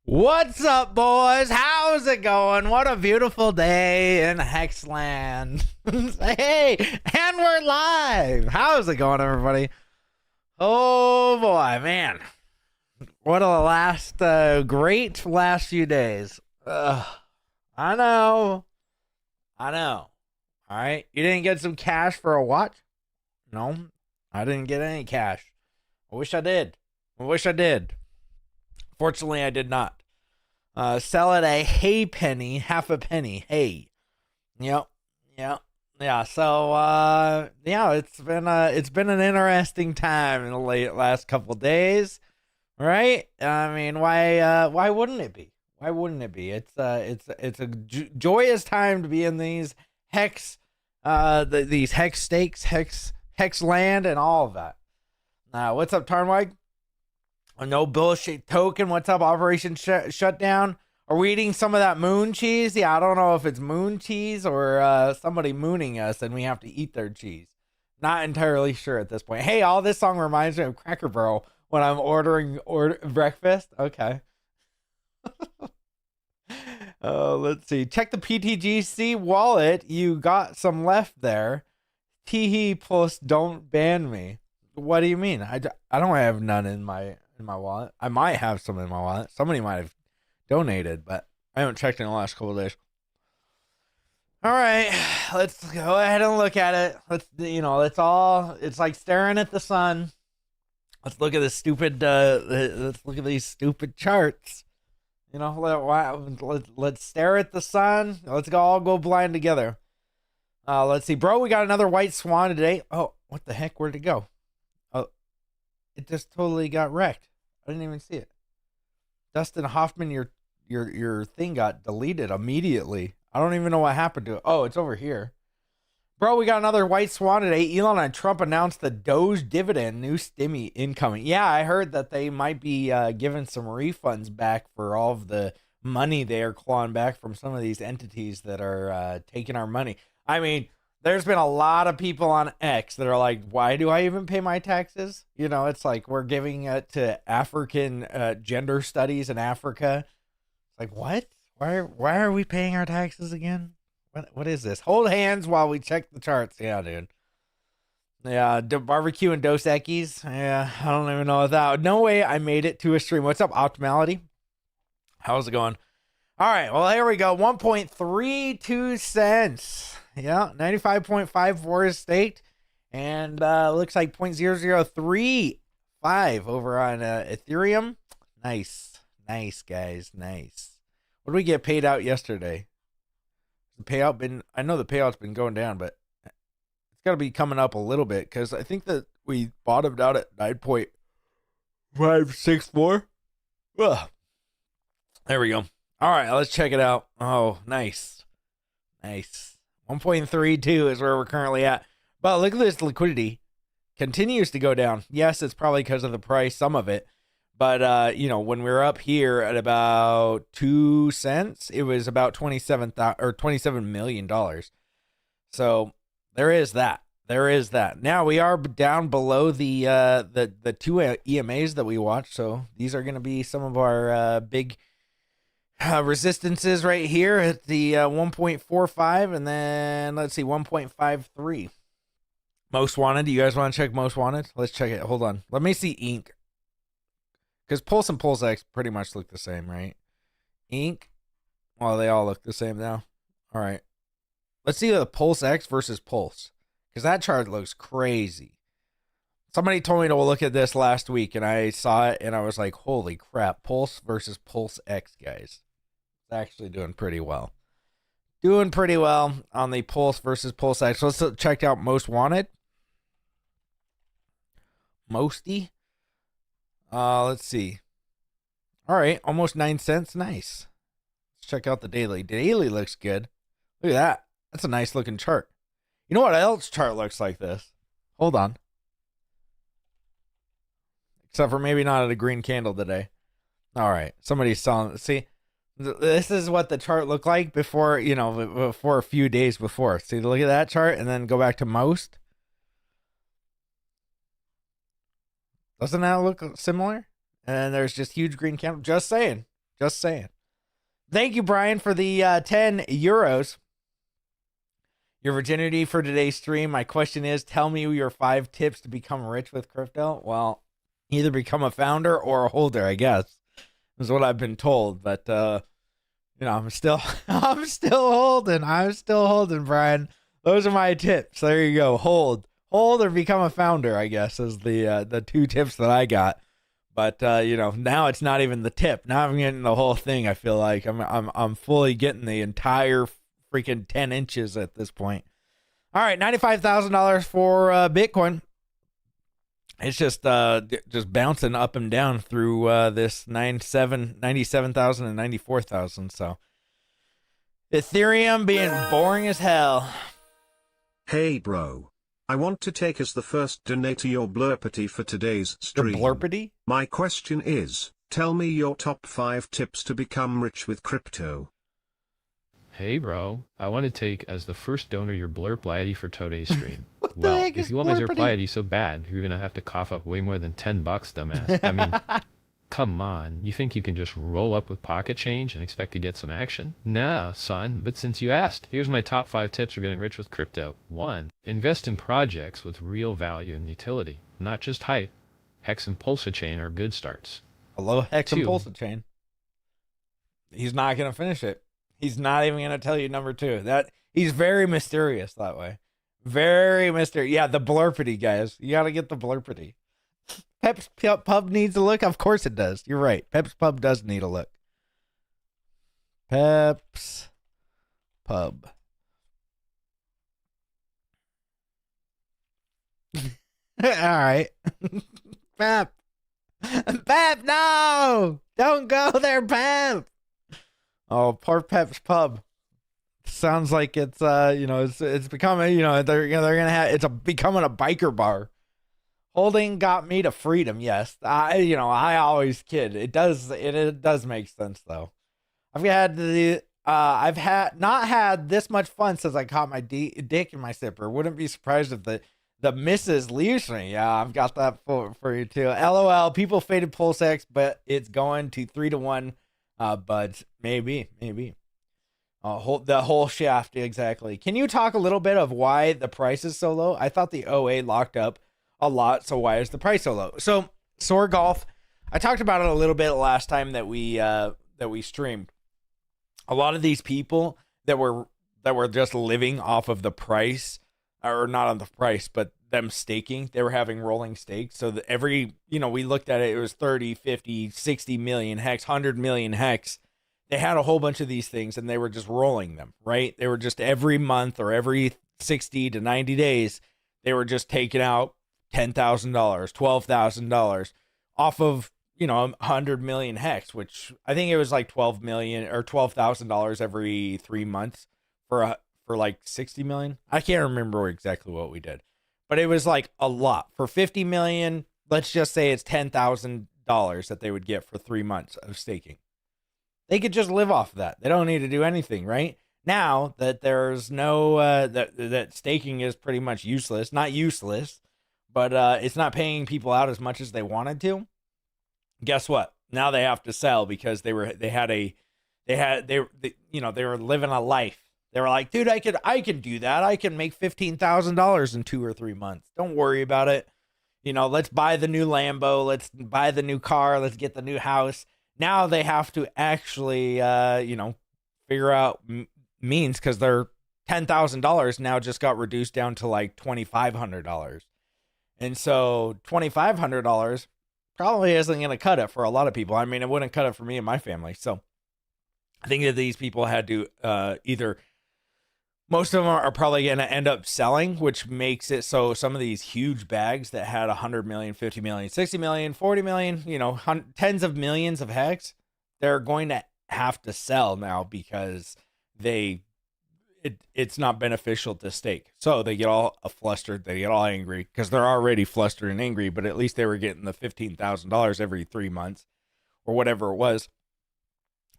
What's up, boys? How's it going? What a beautiful day in Hexland. Hey, and we're live. How's it going, everybody? Oh, boy, man. What a great last few days. I know. All right. You didn't get some cash for a watch? No, I didn't get any cash. I wish I did. Fortunately, I did not. Sell at a half a penny. Hey. Yep. Yeah. So, it's been an interesting time in the last couple days, right? I mean, why wouldn't it be? It's a joyous time to be in these these hex stakes, hex land, and all of that. What's up, Tarnwag? No bullshit token. What's up, Operation Shutdown? Are we eating some of that moon cheese? Yeah, I don't know if it's moon cheese or somebody mooning us and we have to eat their cheese. Not entirely sure at this point. Hey, all this song reminds me of Cracker Barrel when I'm ordering breakfast. Okay. Let's see. Check the PTGC wallet. You got some left there. Teehee plus don't ban me. What do you mean? I don't have none in my wallet. I might have some in my wallet. Somebody might have donated, but I haven't checked in the last couple of days. All right, let's go ahead and look at it. It's like staring at the sun. Let's look at this stupid let's look at these stupid charts. Let's stare at the sun. Let's all go blind together. Let's see, bro, we got another white swan today. Oh, what the heck? Where'd it go? Oh, it just totally got wrecked. I didn't even see it. Dustin Hoffman, your thing got deleted immediately. I don't even know what happened to it. Oh, it's over here. Bro, we got another white swan today. Elon and Trump announced the Doge dividend, new stimmy incoming. Yeah, I heard that they might be giving some refunds back for all of the money they are clawing back from some of these entities that are taking our money. I mean, there's been a lot of people on X that are like, why do I even pay my taxes? It's like we're giving it to African gender studies in Africa. It's like, what? Why are we paying our taxes again? What is this? Hold hands while we check the charts. Yeah, dude. Yeah, barbecue and Dos Equis. Yeah, I don't even know that. No way I made it to a stream. What's up, Optimality? How's it going? All right, well, here we go. 1.32 cents. Yeah, 95.54 is staked. And looks like 0.0035 over on Ethereum. Nice, guys. Nice. What did we get paid out yesterday? I know the payout's been going down, but it's got to be coming up a little bit because I think that we bottomed out at 9.564. Ugh. There we go. All right, let's check it out. Oh, nice. 1.32 is where we're currently at. But look at this liquidity. Continues to go down. Yes, it's probably because of the price, some of it. But, when we were up here at about 2 cents, it was about $27 million. So there is that. Now we are down below the two EMAs that we watched. So these are going to be some of our big resistances right here at the 1.45 and then let's see 1.53. Most wanted. Do you guys want to check most wanted? Let's check it. Hold on. Let me see ink. Because Pulse and Pulsex pretty much look the same, right? Ink. Well, they all look the same now. All right. Let's see the Pulsex versus Pulse. Because that chart looks crazy. Somebody told me to look at this last week, and I saw it, and I was like, holy crap. Pulse versus Pulsex, guys. It's actually doing pretty well. On the Pulse versus Pulsex. Let's check out most wanted. Mosty. Let's see. All right, almost 9 cents. Nice. Let's check out the daily. Daily looks good. Look at that. That's a nice looking chart. You know what else chart looks like this? Hold on. Except for maybe not at a green candle today. All right, somebody's selling. See, this is what the chart looked like before. Before a few days before. See, look at that chart, and then go back to most. Doesn't that look similar? And there's just huge green candle. Just saying. Just saying. Thank you, Brian, for the 10 euros. Your virginity for today's stream. My question is, tell me your 5 tips to become rich with crypto. Well, either become a founder or a holder, I guess, is what I've been told. But I'm still holding. I'm still holding, Brian. Those are my tips. There you go. Hold or become a founder, I guess, is the 2 tips that I got. But now it's not even the tip. Now I'm getting the whole thing. I feel like I'm fully getting the entire freaking 10 inches at this point. All right, $95,000 for Bitcoin. It's just bouncing up and down through this 97,000 and 94,000. So Ethereum being boring as hell. Hey bro, I want to take as the first donate to your blurpity for today's stream. Your blurpity? My question is, tell me your top 5 tips to become rich with crypto. Hey bro, I want to take as the first donor your blurpity for today's stream. Well, if you want my blurpity so bad, you're gonna have to cough up way more than $10, dumbass. I mean, come on, you think you can just roll up with pocket change and expect to get some action? Nah, son, but since you asked, here's my top 5 tips for getting rich with crypto. 1. Invest in projects with real value and utility, not just hype. Hex and Pulsechain are good starts. Hello, Hex and 2. Pulsechain. He's not going to finish it. He's not even going to tell you number 2. He's very mysterious that way. Very mysterious. Yeah, the blurpity, guys. You got to get the blurpity. Pep's Pub needs a look? Of course it does. You're right. Pep's Pub does need a look. Pep's Pub. All right. Pep. Pep, no! Don't go there, Pep! Oh, poor Pep's Pub. Sounds like it's it's becoming, they're gonna have becoming a biker bar. Holding got me to freedom. Yes, I always kid. It does make sense though. I've not had this much fun since I caught my dick in my zipper. Wouldn't be surprised if the missus leaves me. Yeah, I've got that for you too. LOL. People faded pulsex, but it's going to 3-1. Buds, maybe. The whole shaft, exactly. Can you talk a little bit of why the price is so low? I thought the OA locked up a lot, so why is the price so low? So Soar Golf, I talked about it a little bit last time that we streamed. A lot of these people that were just living off of the price, or not on the price, but them staking, they were having rolling stakes. So that every, we looked at it, it was 30, 50, 60 million hex, 100 million hex. They had a whole bunch of these things and they were just rolling them, right? They were just every month or every 60 to 90 days, they were just taking out $10,000, $12,000 off of, 100 million hex, which I think it was like 12 million or $12,000 every 3 months for like 60 million. I can't remember exactly what we did, but it was like a lot. For 50 million, let's just say it's $10,000 that they would get for 3 months of staking. They could just live off of that. They don't need to do anything, right? Now that there's no, that staking is pretty much useless, not useless, but it's not paying people out as much as they wanted to. Guess what? Now they have to sell because they were living a life. They were like, dude, I can do that. I can make $15,000 in 2 or 3 months. Don't worry about it. Let's buy the new Lambo. Let's buy the new car. Let's get the new house. Now they have to actually, figure out means, because their $10,000 now just got reduced down to like $2,500. And so $2,500 probably isn't going to cut it for a lot of people. I mean, it wouldn't cut it for me and my family. So I think that these people had to either, most of them are probably going to end up selling, which makes it so some of these huge bags that had 100 million, 50 million, 60 million, 40 million, tens of millions of hex, they're going to have to sell now because it's not beneficial to stake. So they get all flustered, they get all angry because they're already flustered and angry, but at least they were getting the $15,000 every 3 months or whatever it was.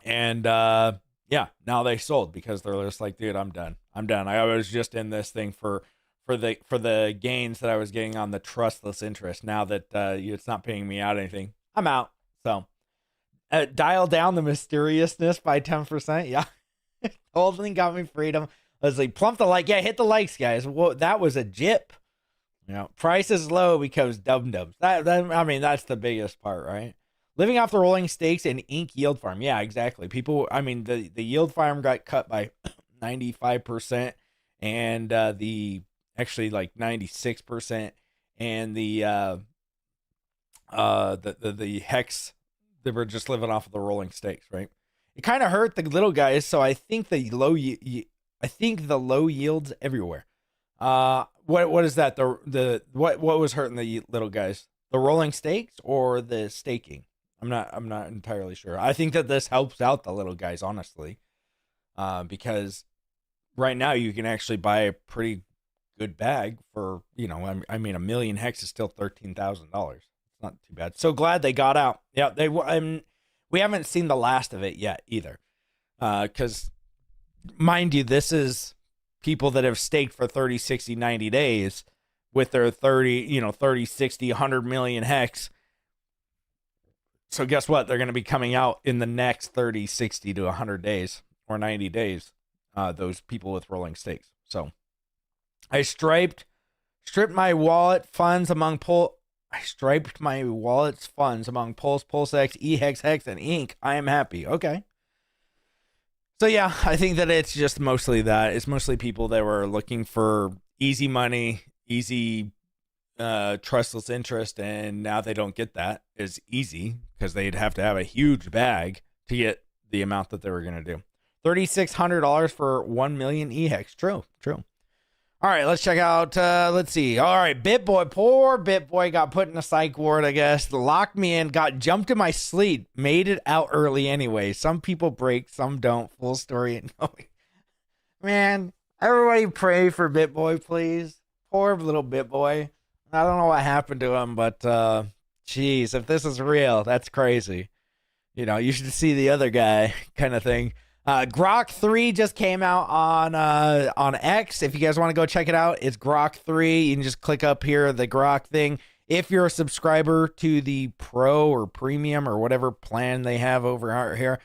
And now they sold because they're just like, dude, I'm done. I was just in this thing for the gains that I was getting on the trustless interest. Now that it's not paying me out anything, I'm out. So Dial down the mysteriousness by 10%. Yeah. Whole thing got me freedom. Leslie, plump the like. Yeah, hit the likes, guys. Whoa, that was a jip. You know, price is low because dum-dums. I mean, that's the biggest part, right? Living off the rolling stakes and ink yield farm. Yeah, exactly. People, I mean, the yield farm got cut by 95%, and the actually like 96%, and the hex, they were just living off of the rolling stakes, right? It kind of hurt the little guys, so I think the low yields everywhere. What is that? What was hurting the little guys? The rolling stakes or the staking? I'm not entirely sure. I think that this helps out the little guys, honestly, because right now you can actually buy a pretty good bag for, you know, I mean, a million hex is still $13,000. It's not too bad. So glad they got out. Yeah, we haven't seen the last of it yet either, because mind you, this is people that have staked for 30, 60, 90 days with their 30, 60, 100 million hex. So guess what? They're going to be coming out in the next 30, 60 to 100 days or 90 days, those people with rolling stakes. So I stripped my wallet funds among Pulsex, eHex, Hex, and Ink. I am happy. Okay. So yeah, I think that it's just mostly that. It's mostly people that were looking for easy money, easy trustless interest, and now they don't get that as easy because they'd have to have a huge bag to get the amount that they were going to do. $3,600 for 1 million eHex. True. All right, let's check out, let's see. All right, BitBoy, poor BitBoy got put in a psych ward, I guess. Locked me in, got jumped in my sleep, made it out early anyway. Some people break, some don't. Full story. Man, everybody pray for BitBoy, please. Poor little BitBoy. I don't know what happened to him, but, geez, if this is real, that's crazy. You know, you should see the other guy kind of thing. Grok 3 just came out on X. If you guys want to go check it out, it's Grok 3. You can just click up here, the Grok thing. If you're a subscriber to the Pro or Premium or whatever plan they have over here,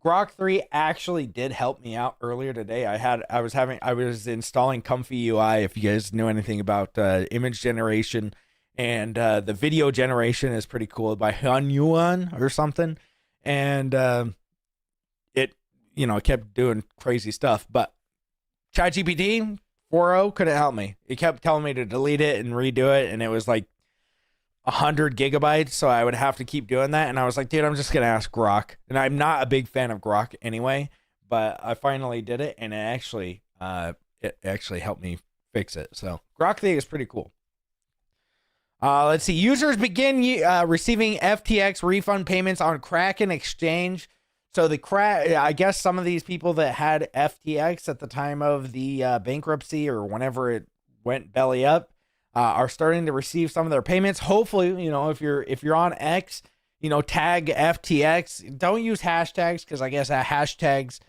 Grok 3 actually did help me out earlier today. I was installing Comfy UI. If you guys knew anything about image generation, and the video generation is pretty cool by Hunyuan or something, and it kept doing crazy stuff. But ChatGPT 4.0 couldn't help me. It kept telling me to delete it and redo it, and it was like 100 gigabytes, so I would have to keep doing that. And I was like, dude, I'm just gonna ask Grok. And I'm not a big fan of Grok anyway, but I finally did it, and it actually helped me fix it. So Grok thing is pretty cool. Let's see. Users begin receiving FTX refund payments on Kraken exchange. So I guess some of these people that had FTX at the time of the bankruptcy or whenever it went belly up, are starting to receive some of their payments. Hopefully, if you're on X, tag FTX. Don't use hashtags, because I guess hashtags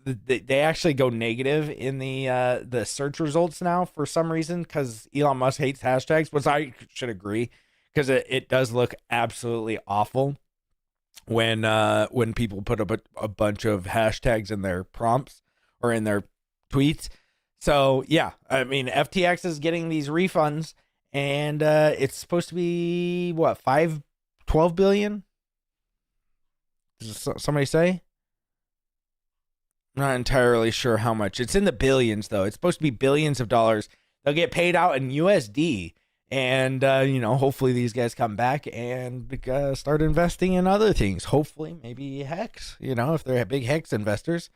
they actually go negative in the search results now for some reason, because Elon Musk hates hashtags, which I should agree, because it does look absolutely awful when people put a bunch of hashtags in their prompts or in their tweets. So yeah, I mean, FTX is getting these refunds, and it's supposed to be what, 12 billion? Does somebody say? I'm not entirely sure how much. It's in the billions, though. It's supposed to be billions of dollars. They'll get paid out in USD, and hopefully these guys come back and start investing in other things. Hopefully, maybe Hex. If they're big Hex investors.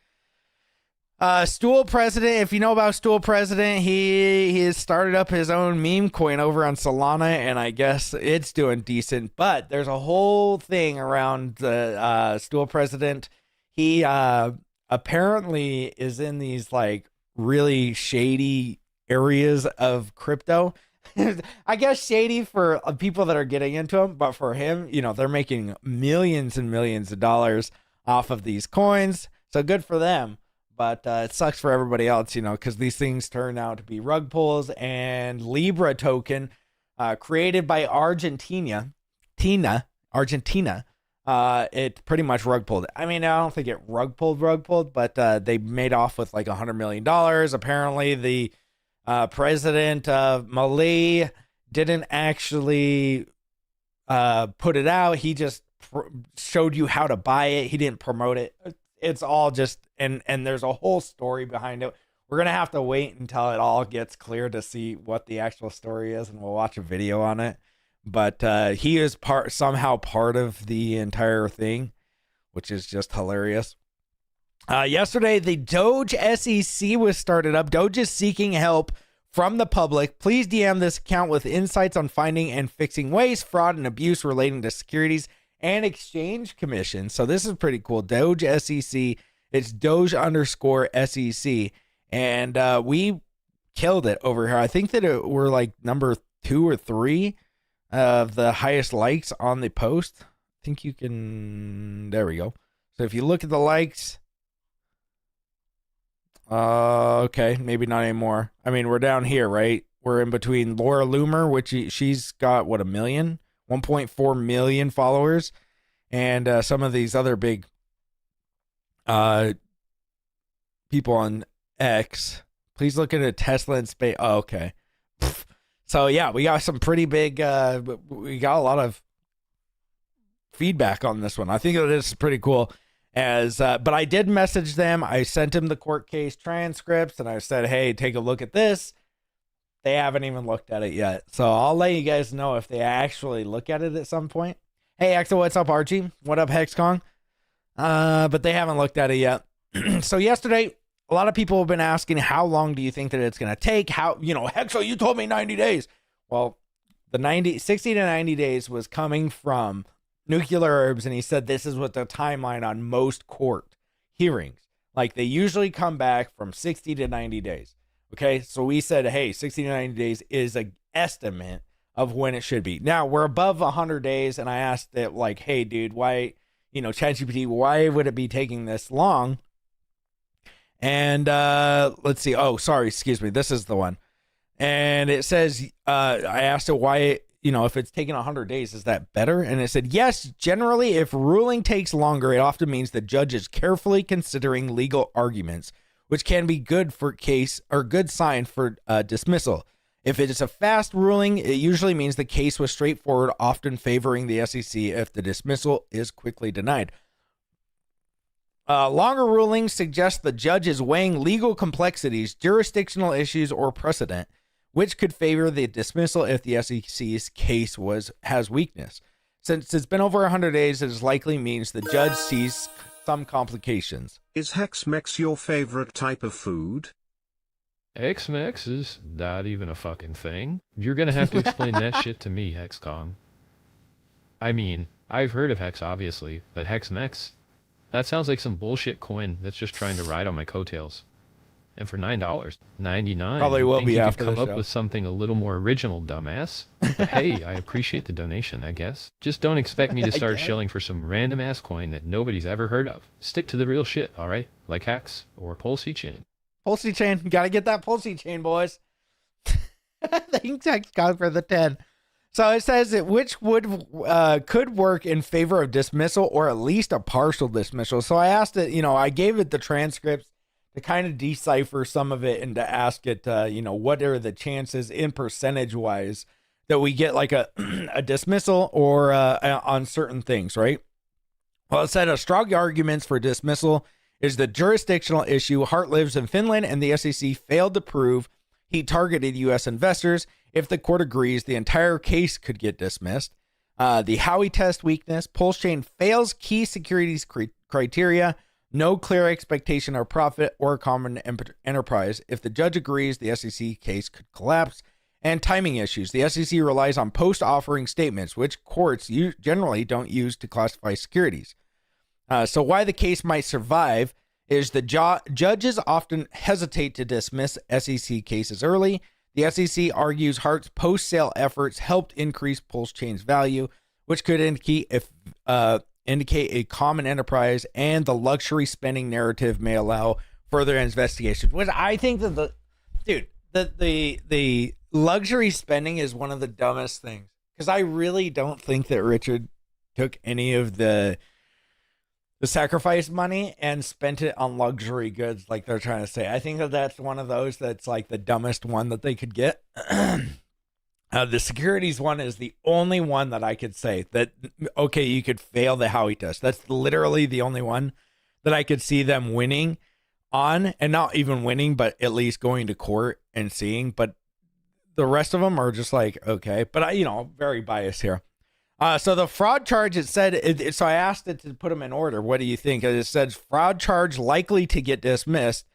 Stool President, if you know about Stool President, he has started up his own meme coin over on Solana, and I guess it's doing decent. But there's a whole thing around the Stool President. He apparently is in these like really shady areas of crypto. I guess shady for people that are getting into them, but for him, they're making millions and millions of dollars off of these coins. So good for them. But it sucks for everybody else, because these things turn out to be rug pulls. And Libra token, created by Argentina, Argentina. It pretty much rug pulled. I mean, I don't think it rug pulled, but they made off with like $100 million. Apparently, the president of Mali didn't actually put it out. He just showed you how to buy it. He didn't promote it. It's all just, and there's a whole story behind it. We're going to have to wait until it all gets clear to see what the actual story is, and we'll watch a video on it. But he is somehow part of the entire thing, which is just hilarious. Yesterday, the Doge SEC was started up. Doge is seeking help from the public. Please DM this account with insights on finding and fixing waste, fraud, and abuse relating to Securities and Exchange Commission. So this is pretty cool. Doge SEC. It's Doge _SEC. And we killed it over here. I think that we're like number 2 or 3 of the highest likes on the post. I think you can, there we go. So if you look at the likes, okay, maybe not anymore. I mean, we're down here, right? We're in between Laura Loomer, which she's got, what, 1.4 million followers, and some of these other big people on X. Please look at a Tesla in space. Oh, okay. So yeah, we got some pretty big, we got a lot of feedback on this one. I think it is pretty cool. But I did message them. I sent them the court case transcripts and I said, hey, take a look at this. They haven't even looked at it yet. So I'll let you guys know if they actually look at it at some point. Hey, Axel, what's up, Archie? What up, Hexkong? But they haven't looked at it yet. So yesterday, a lot of people have been asking, how long do you think that it's going to take? Hexo, you told me 90 days. Well, the 60 to 90 days was coming from Nuclear Herbs, and he said this is what the timeline on most court hearings. Like, they usually come back from 60 to 90 days. Okay, so we said, hey, 60 to 90 days is an estimate of when it should be. Now, we're above 100 days, and I asked it, like, hey, dude, why, ChatGPT, why would it be taking this long? And let's see. Oh, sorry. Excuse me. This is the one. And it says, I asked it why, if it's taking 100 days, is that better? And it said, yes, generally, if ruling takes longer, it often means the judge is carefully considering legal arguments, which can be good for case or good sign for dismissal. If it is a fast ruling, it usually means the case was straightforward, often favoring the SEC if the dismissal is quickly denied. Longer rulings suggest the judge is weighing legal complexities, jurisdictional issues, or precedent, which could favor the dismissal if the SEC's case has weakness. Since it's been over 100 days, it likely means the judge sees some complications. Is Hex-Mex your favorite type of food? X-Mex is not even a fucking thing. You're gonna have to explain that shit to me, Hexcom. I mean, I've heard of Hex, obviously, but Hex-Mex? That sounds like some bullshit coin that's just trying to ride on my coattails. And for $9.99, probably will be after come the up show with something a little more original, dumbass. But hey, I appreciate the donation, I guess. Just don't expect me to start shilling for some random ass coin that nobody's ever heard of. Stick to the real shit, all right? Like Hex or Pulsechain. Pulsechain, gotta get that Pulsechain, boys. Thanks, Hexcon, for the 10. So it says that which could work in favor of dismissal or at least a partial dismissal. So I asked it, I gave it the transcripts to kind of decipher some of it and to ask it, what are the chances in percentage wise that we get like a dismissal or on certain things, right? Well, it said a strong arguments for dismissal is the jurisdictional issue. Hart lives in Finland and the SEC failed to prove he targeted U.S. investors. If the court agrees, the entire case could get dismissed. The Howey test weakness. Pulsechain fails key securities criteria. No clear expectation of profit or common enterprise. If the judge agrees, the SEC case could collapse. And timing issues. The SEC relies on post-offering statements, which courts generally don't use to classify securities. So why the case might survive is the judges often hesitate to dismiss SEC cases early. The SEC argues Hart's post-sale efforts helped increase Pulsechain's value, which could indicate a common enterprise, and the luxury spending narrative may allow further investigation. Which I think that the luxury spending is one of the dumbest things, because I really don't think that Richard took any of the sacrifice money and spent it on luxury goods, like they're trying to say. I think that that's one of those that's like the dumbest one that they could get. The securities one is the only one that I could say that, okay, you could fail the Howey test. That's literally the only one that I could see them winning on, and not even winning, but at least going to court and seeing. But the rest of them are just like, okay, but I, very biased here. So the fraud charge, it said, so I asked it to put them in order. What do you think? It says fraud charge likely to get dismissed.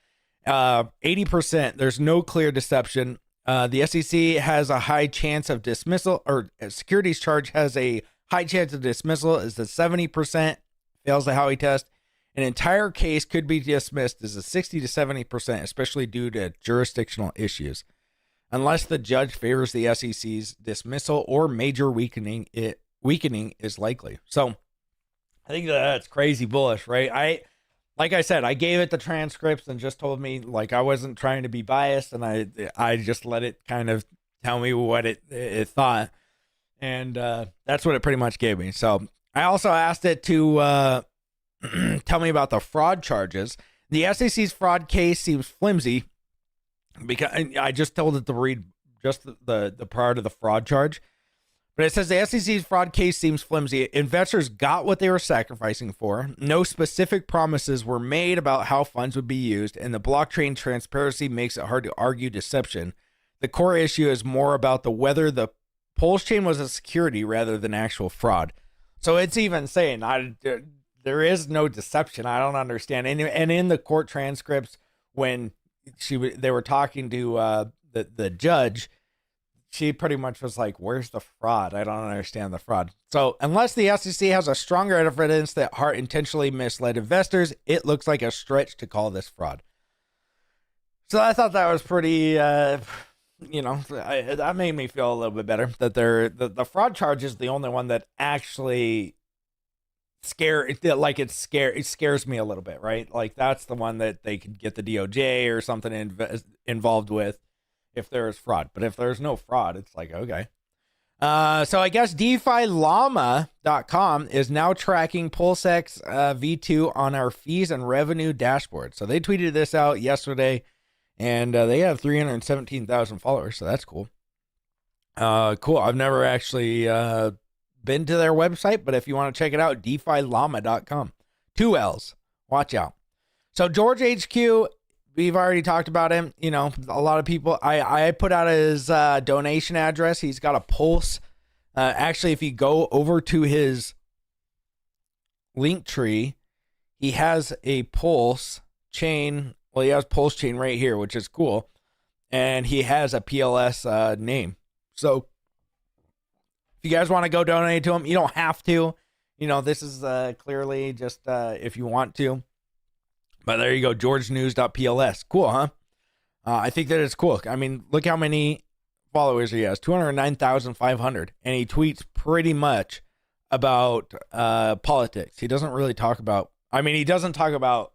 80%. There's no clear deception. The SEC has a high chance of dismissal, or securities charge has a high chance of dismissal is the 70%, fails the Howey test. An entire case could be dismissed as a 60 to 70%, especially due to jurisdictional issues, unless the judge favors the SEC's dismissal or major weakening is likely. So I think that's crazy bullish, right? Like I said, I gave it the transcripts and just told me, like, I wasn't trying to be biased, and I just let it kind of tell me what it thought, and that's what it pretty much gave me. So I also asked it to tell me about the fraud charges. The SEC's fraud case seems flimsy, because I just told it to read just the part of the fraud charge. But it says the SEC's fraud case seems flimsy. Investors got what they were sacrificing for. No specific promises were made about how funds would be used, and the blockchain transparency makes it hard to argue deception. The core issue is more about whether the Pulsechain was a security rather than actual fraud. So it's even saying there is no deception. I don't understand. And in the court transcripts, when they were talking to the judge, she pretty much was like, where's the fraud? I don't understand the fraud. So unless the SEC has a stronger evidence that Hart intentionally misled investors, it looks like a stretch to call this fraud. So I thought that was pretty, that made me feel a little bit better that the fraud charge is the only one that actually it scares me a little bit, right? Like that's the one that they could get the DOJ or something involved with if there's fraud. But if there's no fraud, it's like, okay. So I guess DeFi llama.com is now tracking Pulsex V2 on our fees and revenue dashboard. So they tweeted this out yesterday, and they have 317,000 followers. So that's cool. Cool. I've never actually been to their website, but if you want to check it out, DeFi llama.com. 2 L's. Watch out. So George HQ, we've already talked about him. A lot of people, I put out his donation address. He's got a Pulse. Actually, if you go over to his link tree, he has a Pulse chain. Well, he has Pulsechain right here, which is cool. And he has a PLS name. So if you guys want to go donate to him, you don't have to. This is clearly just if you want to. But there you go, georgenews.pls. Cool, huh? I think that is cool. I mean, look how many followers he has, 209,500. And he tweets pretty much about politics. He doesn't really talk about, he doesn't talk about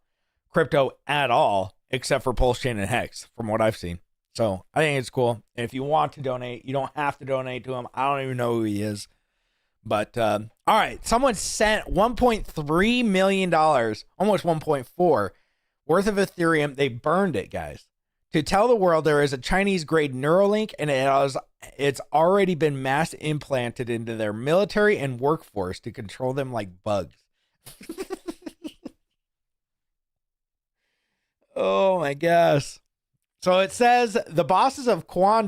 crypto at all, except for Pulsechain and Hex, from what I've seen. So I think it's cool. And if you want to donate, you don't have to donate to him. I don't even know who he is. But, all right, someone sent $1.3 million, almost 1.4, worth of Ethereum. They burned it, guys, to tell the world there is a Chinese-grade Neuralink, and it's already been mass implanted into their military and workforce to control them like bugs. Oh, my gosh. So it says the bosses of I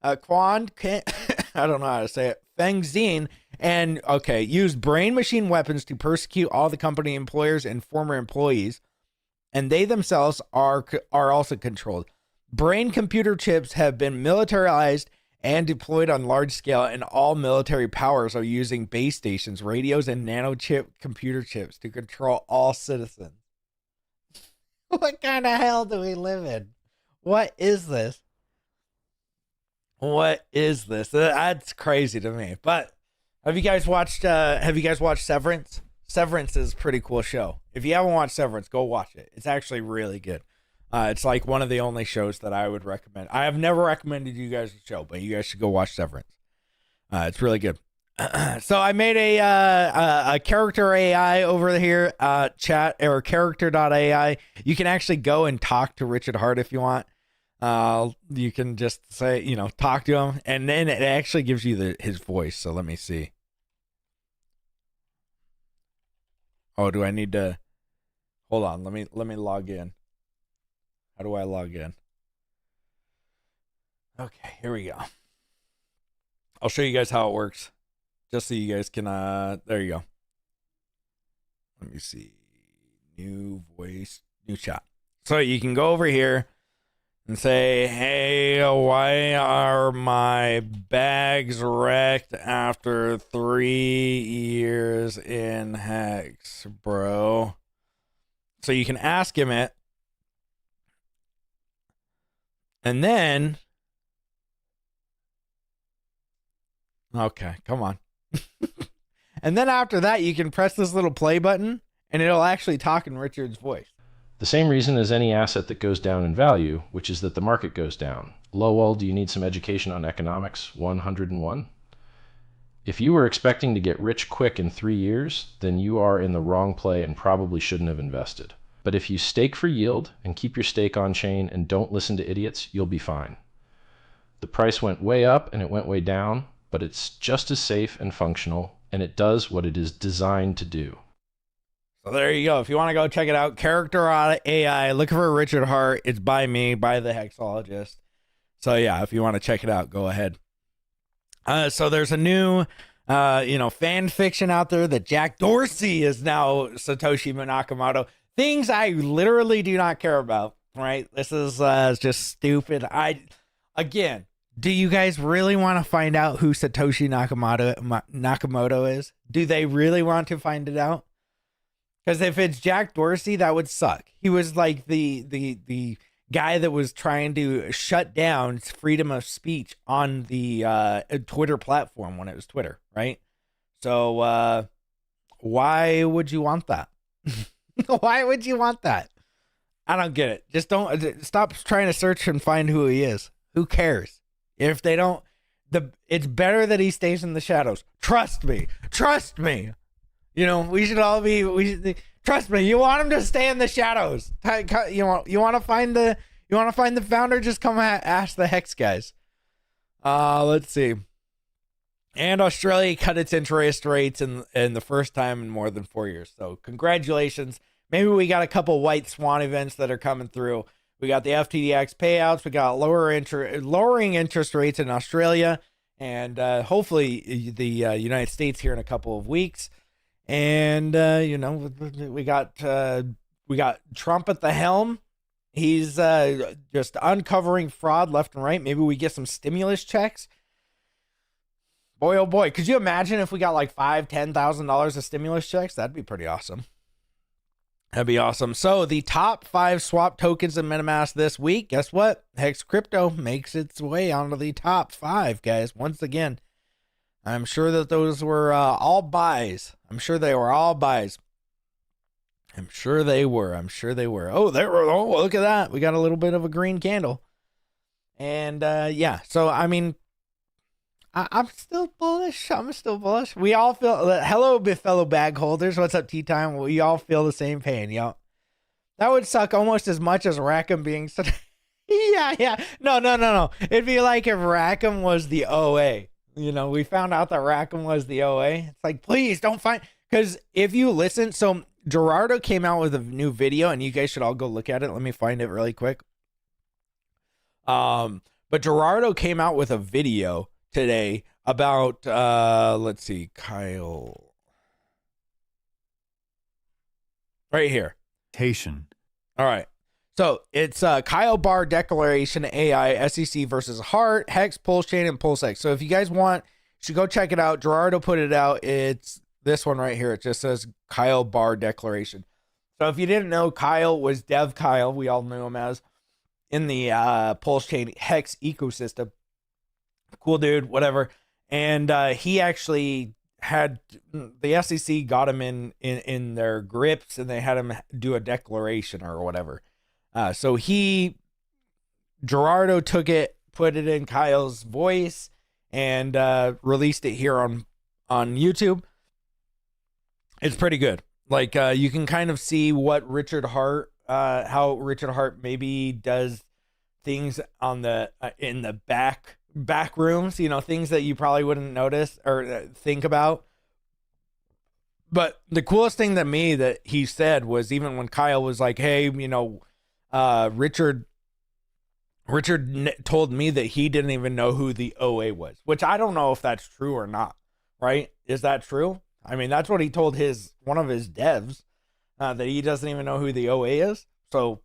don't know how to say it, Fengzin, and used brain machine weapons to persecute all the company employers and former employees, and they themselves are also controlled. Brain computer chips have been militarized and deployed on large scale, and all military powers are using base stations, radios, and nanochip computer chips to control all citizens. What kind of hell do we live in? What is this? What is this? That's crazy to me. But have you guys watched Severance? Severance is a pretty cool show. If you haven't watched Severance, go watch it. It's actually really good. It's like one of the only shows that I would recommend. I have never recommended you guys a show, but you guys should go watch Severance. It's really good. So I made a character AI over here, chat or character.ai. You can actually go and talk to Richard Hart if you want. You can just say, talk to him, and then it actually gives you his voice. So let me see. Oh, do I need to hold on? Let me log in. How do I log in? Okay, here we go. I'll show you guys how it works. Just so you guys can, there you go. Let me see. New voice, new chat. So you can go over here and say, hey, why are my bags wrecked after 3 years in Hex, bro? So you can ask him it. And then, okay, come on. And then after that, you can press this little play button, and it'll actually talk in Richard's voice. The same reason as any asset that goes down in value, which is that the market goes down. Lowell, do you need some education on economics? 101. If you were expecting to get rich quick in 3 years, then you are in the wrong play and probably shouldn't have invested. But if you stake for yield and keep your stake on chain and don't listen to idiots, you'll be fine. The price went way up and it went way down, but it's just as safe and functional, and it does what it is designed to do. So there you go. If you want to go check it out, Character AI, look for Richard Hart. It's by me, by the Hexologist. So yeah, if you want to check it out, go ahead. So there's a new, fan fiction out there that Jack Dorsey is now Satoshi Nakamoto. Things I literally do not care about, right? This is just stupid. Again, do you guys really want to find out who Satoshi Nakamoto is? Do they really want to find it out? Because if it's Jack Dorsey, that would suck. He was like the guy that was trying to shut down freedom of speech on the Twitter platform when it was Twitter, right? So why would you want that? Why would you want that? I don't get it. Just don't stop trying to search and find who he is. Who cares? If they don't, it's better that he stays in the shadows. Trust me. Trust me. We should all be. Trust me. You want him to stay in the shadows. You want to find the founder. Just come ask the Hex guys. Let's see. And Australia cut its interest rates in the first time in more than 4 years. So congratulations. Maybe we got a couple white swan events that are coming through. We got the FTDX payouts. We got lowering interest rates in Australia, and hopefully the United States here in a couple of weeks. And we got Trump at the helm. He's just uncovering fraud left and right. Maybe we get some stimulus checks. Boy, oh boy, could you imagine if we got like $5,000-$10,000 of stimulus checks? That'd be pretty awesome. That'd be awesome. So the top 5 swap tokens in MetaMask this week, guess what? Hex Crypto makes its way onto the top 5, guys. Once again, I'm sure that those were all buys. I'm sure they were all buys. I'm sure they were. Oh, look at that. We got a little bit of a green candle. And yeah, so I mean, I'm still bullish. We all feel, hello, fellow bag holders. What's up, tea time? We all feel the same pain, yo. That would suck almost as much as Rackham being such. Yeah. No. It'd be like if Rackham was the OA. We found out that Rackham was the OA. It's like, please don't find, because if you listen, so Gerardo came out with a new video, and you guys should all go look at it. Let me find it really quick. But Gerardo came out with a video today about let's see, Kyle, right here. All right, so it's Kyle Barr Declaration AI SEC versus Hart, Hex, Pulsechain, and Pulsex. So if you guys want, you should go check it out. Gerardo put it out. It's this one right here. It just says Kyle Barr Declaration. So if you didn't know, Kyle was Dev Kyle, we all knew him as, in the Pulsechain Hex ecosystem. Cool dude, whatever. And he actually had, the SEC got him in their grips, and they had him do a declaration or whatever. So Gerardo took it, put it in Kyle's voice, and released it here on YouTube. It's pretty good. Like you can kind of see what Richard Hart, how Richard Hart maybe does things on the in the back rooms, you know, things that you probably wouldn't notice or think about. But the coolest thing that he said was, even when Kyle was like, hey, you know, Richard told me that he didn't even know who the OA was, which I don't know if that's true or not, right? Is that true? I mean, that's what he told one of his devs, that he doesn't even know who the OA is. So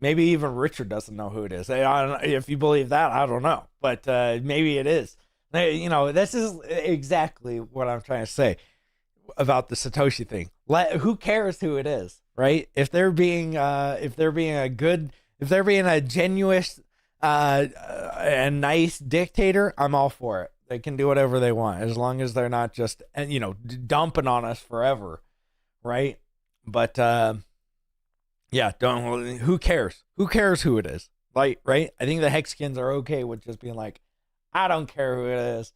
maybe even Richard doesn't know who it is. If you believe that, I don't know, but maybe it is. You know, this is exactly what I'm trying to say about the Satoshi thing. Who cares who it is, right? If they're being a genuine and nice dictator, I'm all for it. They can do whatever they want as long as they're not just, you know, dumping on us forever, right? But yeah, who cares? Who cares who it is? Like, right? I think the Hexkins are okay with just being like, I don't care who it is.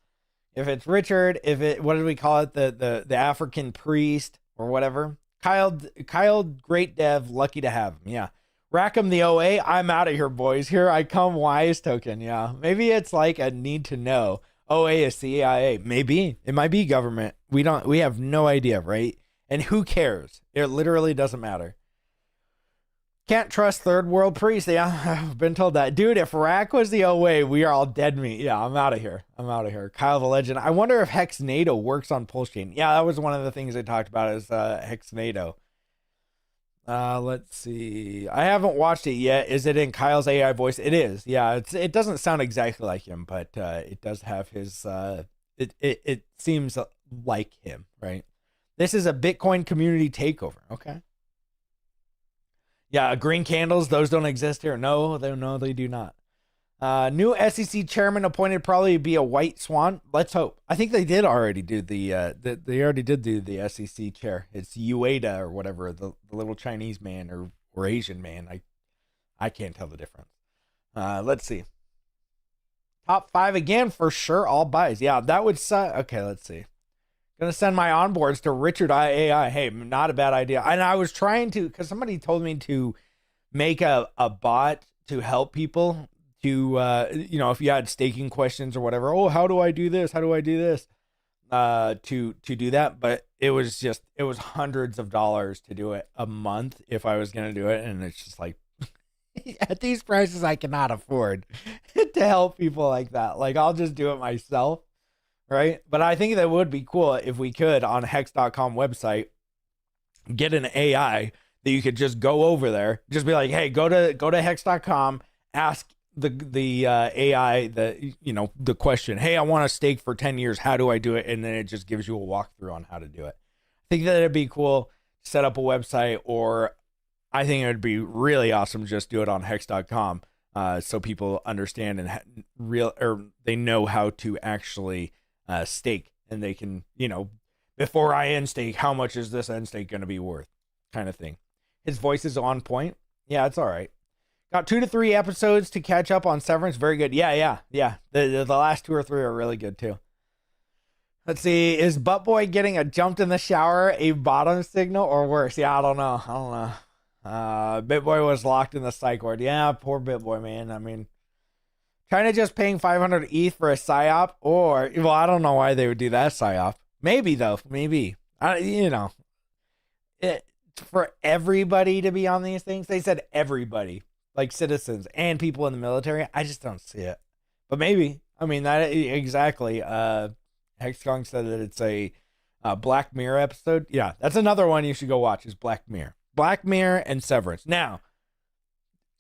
If it's Richard, what did we call it? The African priest or whatever. Kyle, great dev, lucky to have him. Yeah. Rackham the OA, I'm out of here, boys. Here I come, wise token. Yeah. Maybe it's like a need to know. OA is CIA. Maybe. It might be government. We have no idea, right? And who cares? It literally doesn't matter. Can't trust third world priests. Yeah, I've been told that. Dude, if Rack was the OA, we are all dead meat. Yeah, I'm out of here. Kyle the Legend. I wonder if Hexnado works on Pulsechain. Yeah, that was one of the things they talked about is Hexnado. Let's see. I haven't watched it yet. Is it in Kyle's AI voice? It is. Yeah, it doesn't sound exactly like him, but it does have his it seems like him, right? This is a Bitcoin community takeover. Okay. Yeah, green candles, those don't exist here. No, they do not. New SEC chairman appointed, probably be a white swan. Let's hope. I think they did already do they already did do the SEC chair. It's Ueda or whatever, the little Chinese man or Asian man. I can't tell the difference. Let's see. Top 5 again for sure. All buys. Yeah, that would suck. Okay, let's see. Gonna send my onboards to Richard AI. Hey, not a bad idea. And I was trying to, because somebody told me to make a bot to help people to, you know, if you had staking questions or whatever. Oh, how do I do this? How do I do this? To do that. But it was hundreds of dollars to do it a month if I was gonna do it, and it's just like, at these prices, I cannot afford to help people like that. Like, I'll just do it myself. Right. But I think that would be cool if we could, on hex.com website, get an AI that you could just go over there, just be like, hey, go to hex.com, ask the AI the question, hey, I want to stake for 10 years. How do I do it? And then it just gives you a walkthrough on how to do it. I think that it'd be cool to set up a website, or I think it would be really awesome to just do it on hex.com, so people understand and they know how to actually stake, and they can, you know, before I end stake, how much is this end stake going to be worth, kind of thing. His voice is on point. Yeah, it's all right. Got 2 to 3 episodes to catch up on Severance. Very good. Yeah. The last 2 or 3 are really good too. Let's see. Is Butt Boy getting a jumped in the shower a bottom signal or worse? Yeah, I don't know. BitBoy was locked in the psych ward. Yeah, poor BitBoy, man. I mean, China just paying 500 ETH for a PSYOP, or, well, I don't know why they would do that PSYOP. Maybe, though. Maybe. You know, for everybody to be on these things. They said everybody, like citizens and people in the military. I just don't see it. But maybe. I mean, that exactly. Hexkong said that it's a Black Mirror episode. Yeah, that's another one you should go watch, is Black Mirror. Black Mirror and Severance. Now,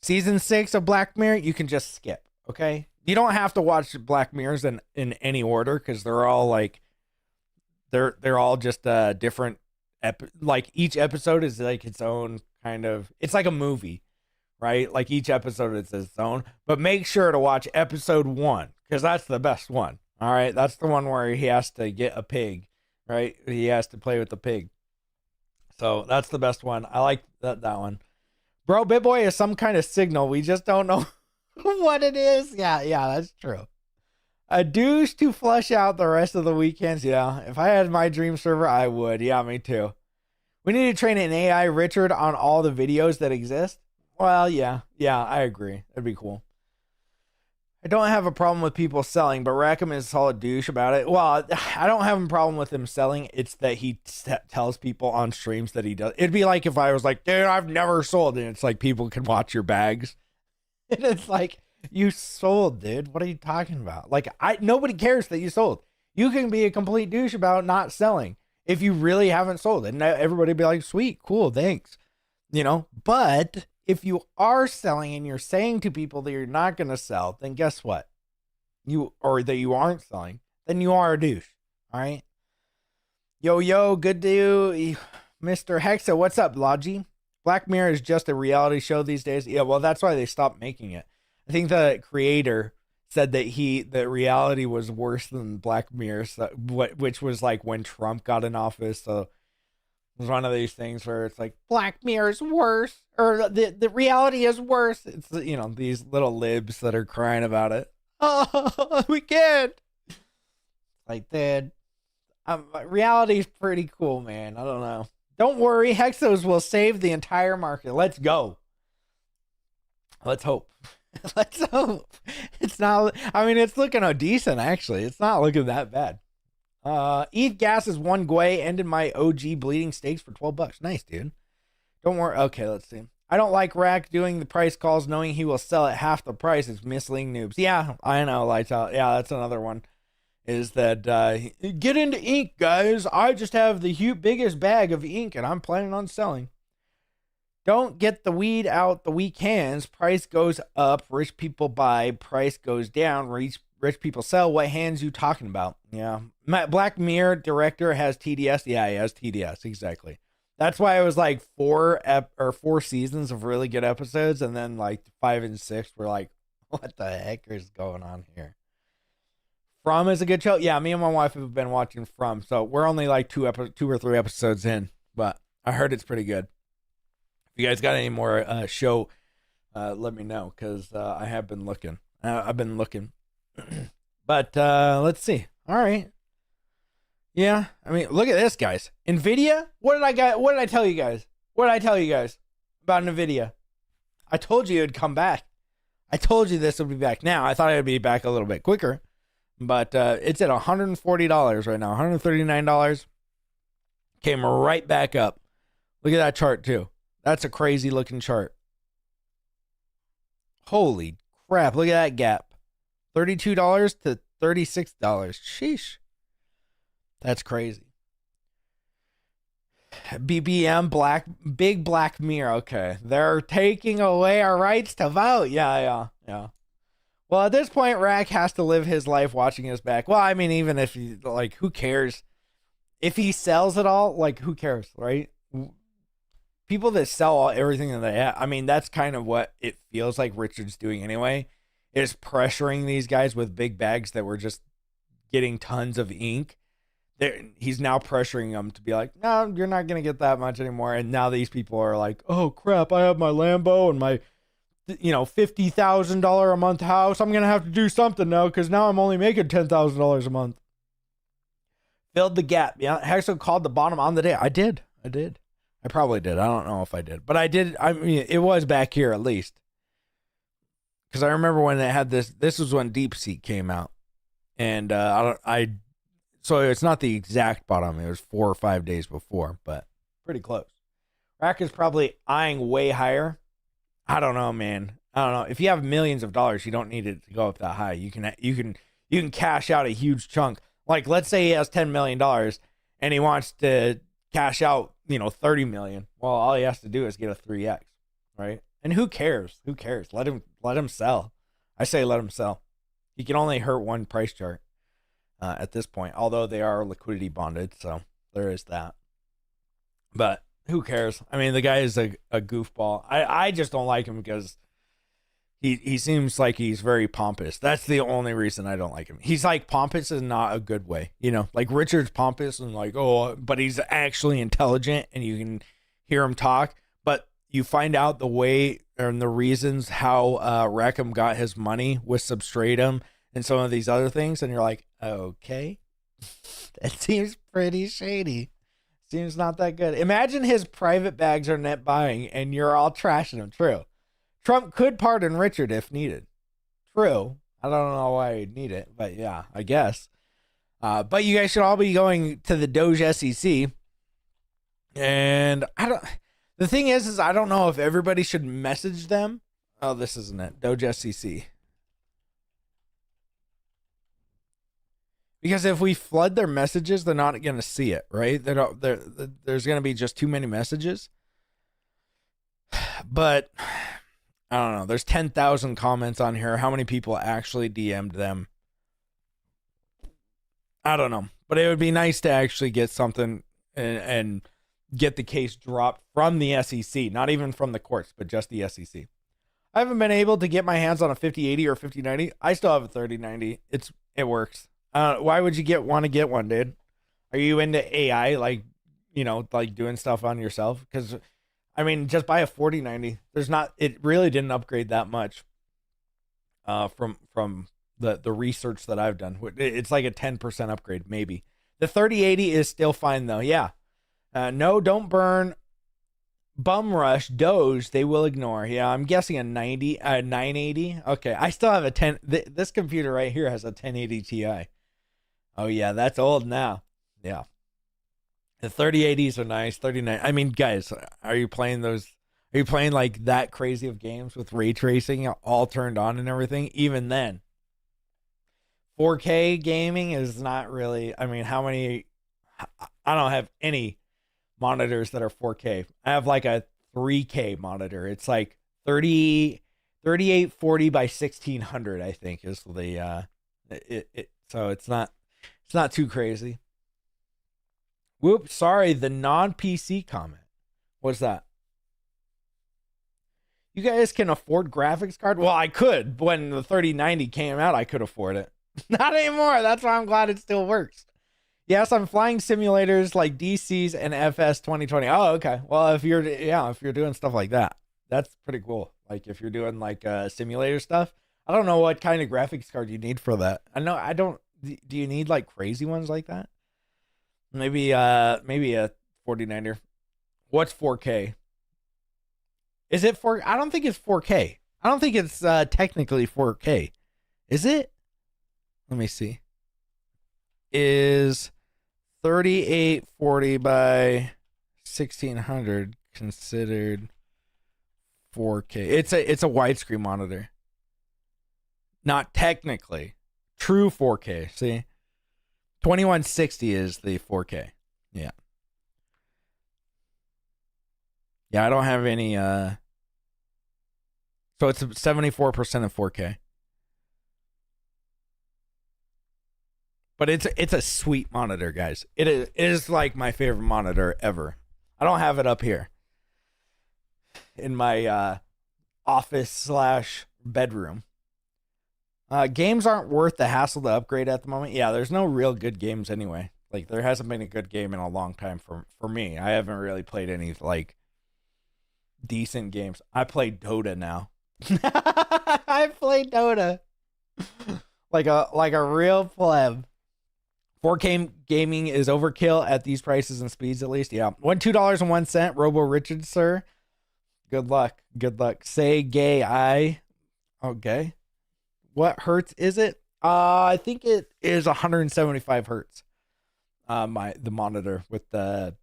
season 6 of Black Mirror, you can just skip. Okay, you don't have to watch Black Mirrors in any order, because they're all like they're all just different. Like each episode is like its own kind of. It's like a movie, right? Like each episode is its own. But make sure to watch episode 1, because that's the best one. All right, that's the one where he has to get a pig, right? He has to play with the pig. So that's the best one. I like that one. Bro, BitBoy is some kind of signal. We just don't know what it is. Yeah, that's true. A douche to flush out the rest of the weekends. Yeah, if I had my dream server, I would. Yeah, me too. We need to train an AI, Richard, on all the videos that exist. Well, yeah, I agree. That'd be cool. I don't have a problem with people selling, but Rackham is a solid douche about it. Well, I don't have a problem with him selling. It's that he tells people on streams that he does. It'd be like if I was like, dude, I've never sold. And it's like people can watch your bags. And it's like, you sold, dude. What are you talking about? Like, nobody cares that you sold. You can be a complete douche about not selling if you really haven't sold it. And everybody be like, sweet, cool, thanks. You know, but if you are selling and you're saying to people that you're not going to sell, then guess what? Or that you aren't selling, then you are a douche. All right. Yo, good to Mr. Hexa. What's up, Logi? Black Mirror is just a reality show these days. Yeah, well, that's why they stopped making it. I think the creator said that reality was worse than Black Mirror, which was like when Trump got in office. So it was one of these things where it's like Black Mirror is worse, or the reality is worse. It's, you know, these little libs that are crying about it. Oh, we can't. Like, dude, reality's pretty cool, man. I don't know. Don't worry, Hexos will save the entire market. Let's go. Let's hope. Let's hope. It's not, I mean, it's looking decent, actually. It's not looking that bad. ETH gas is one Gwei, ended my OG bleeding stakes for $12. Nice, dude. Don't worry. Okay, let's see. I don't like Rack doing the price calls knowing he will sell at half the price. It's misleading noobs. Yeah, I know, Lights Out. Yeah, that's another one. Is that get into ink, guys. I just have the biggest bag of ink and I'm planning on selling. Don't get the weed out the weak hands. Price goes up, rich people buy. Price goes down, rich people sell. What hands you talking about? Yeah. Black Mirror director has TDS. Yeah, he has TDS. Exactly. That's why it was like 4 seasons of really good episodes, and then like 5 and 6 were like, what the heck is going on here? From is a good show. Yeah, me and my wife have been watching From, so we're only like 2 or 3 episodes in, but I heard it's pretty good. If you guys got any more show, let me know, because I have been looking. I've been looking. But let's see. All right. Yeah, I mean, look at this, guys. Nvidia. What did I tell you guys? What did I tell you guys about Nvidia? I told you it would come back. I told you this would be back. Now I thought it would be back a little bit quicker, but it's at $140 right now. $139. Came right back up. Look at that chart too. That's a crazy looking chart. Holy crap! Look at that gap. $32 to $36. Sheesh. That's crazy. BBM Big Black Mirror. Okay. They're taking away our rights to vote. Yeah. Well, at this point, Rack has to live his life watching his back. Well, I mean, even if he, like, who cares? If he sells it all, like, who cares, right? People that sell everything that they have, I mean, that's kind of what it feels like Richard's doing anyway, is pressuring these guys with big bags that were just getting tons of ink. He's now pressuring them to be like, no, you're not going to get that much anymore. And now these people are like, oh, crap, I have my Lambo and my, $50,000 a month house. I'm going to have to do something now because now I'm only making $10,000 a month. Filled the gap. Yeah, Hexo called the bottom on the day. I did. I probably did. I don't know if I did. But I did. I mean, it was back here at least. Because I remember when it had this was when DeepSeek came out. And so it's not the exact bottom. It was 4 or 5 days before, but pretty close. Rack is probably eyeing way higher. I don't know, man. I don't know. If you have millions of dollars, you don't need it to go up that high. You can cash out a huge chunk. Like, let's say he has $10 million and he wants to cash out, $30 million. Well, all he has to do is get a 3x, right? And who cares? Who cares? Let him sell. I say let him sell. He can only hurt one price chart at this point, although they are liquidity bonded, so there is that. But who cares? I mean, the guy is a goofball. I just don't like him because he seems like he's very pompous. That's the only reason I don't like him. He's like pompous in not a good way, like Richard's pompous and like, oh, but he's actually intelligent and you can hear him talk. But you find out the way and the reasons how Rackham got his money with Substratum and some of these other things, and you're like, okay, that seems pretty shady. Seems not that good. Imagine his private bags are net buying and you're all trashing him. True. Trump could pardon Richard if needed. True. I don't know why he'd need it, but yeah, I guess. But you guys should all be going to the Doge SEC. And the thing is I don't know if everybody should message them. Oh, this isn't it. Doge SEC. Because if we flood their messages, they're not going to see it, right? There's going to be just too many messages. But I don't know. There's 10,000 comments on here. How many people actually DM'd them? I don't know. But it would be nice to actually get something and get the case dropped from the SEC. Not even from the courts, but just the SEC. I haven't been able to get my hands on a 5080 or 5090. I still have a 3090. It works. Why would you want to get one, dude? Are you into AI, like doing stuff on yourself? Because, I mean, just buy a 4090. It really didn't upgrade that much from the research that I've done. It's like a 10% upgrade, maybe. The 3080 is still fine, though. Yeah. No, don't burn. Bum rush, Doge, they will ignore. Yeah, I'm guessing a 980. Okay, I still have a 10. This computer right here has a 1080 Ti. Oh, yeah, that's old now. Yeah. The 3080s are nice. 39. I mean, guys, are you playing those? Are you playing like that crazy of games with ray tracing all turned on and everything? Even then, 4K gaming is not really. I mean, how many? I don't have any monitors that are 4K. I have like a 3K monitor. It's like 3840 by 1600, I think is the so it's not too crazy. Whoops, sorry, the non-PC comment. What's that? You guys can afford graphics card? Well, I could. When the 3090 came out, I could afford it. Not anymore. That's why I'm glad it still works. Yes, I'm flying simulators like DC's and FS 2020. Oh, okay. Well, if you're doing stuff like that, that's pretty cool. Like if you're doing like simulator stuff, I don't know what kind of graphics card you need for that. I don't. Do you need like crazy ones like that? Maybe a 49er. What's 4K? Is it 4? I don't think it's 4K. I don't think it's technically 4K. Is it? Let me see. Is 3840 by 1600 considered 4K? It's a widescreen monitor. Not technically. True 4K. See? 2160 is the 4K. Yeah. Yeah, I don't have any so it's 74% of 4K. But it's a sweet monitor, guys. It is like my favorite monitor ever. I don't have it up here in my office / bedroom. Games aren't worth the hassle to upgrade at the moment. Yeah, there's no real good games anyway. Like there hasn't been a good game in a long time for me. I haven't really played any like decent games. I play Dota now. I play Dota like a real pleb. 4K gaming is overkill at these prices and speeds, at least. Yeah. $2.01. Robo Richard, sir. Good luck. Good luck. Say gay I. Okay. What hertz is it? I think it is 175 hertz. The monitor with the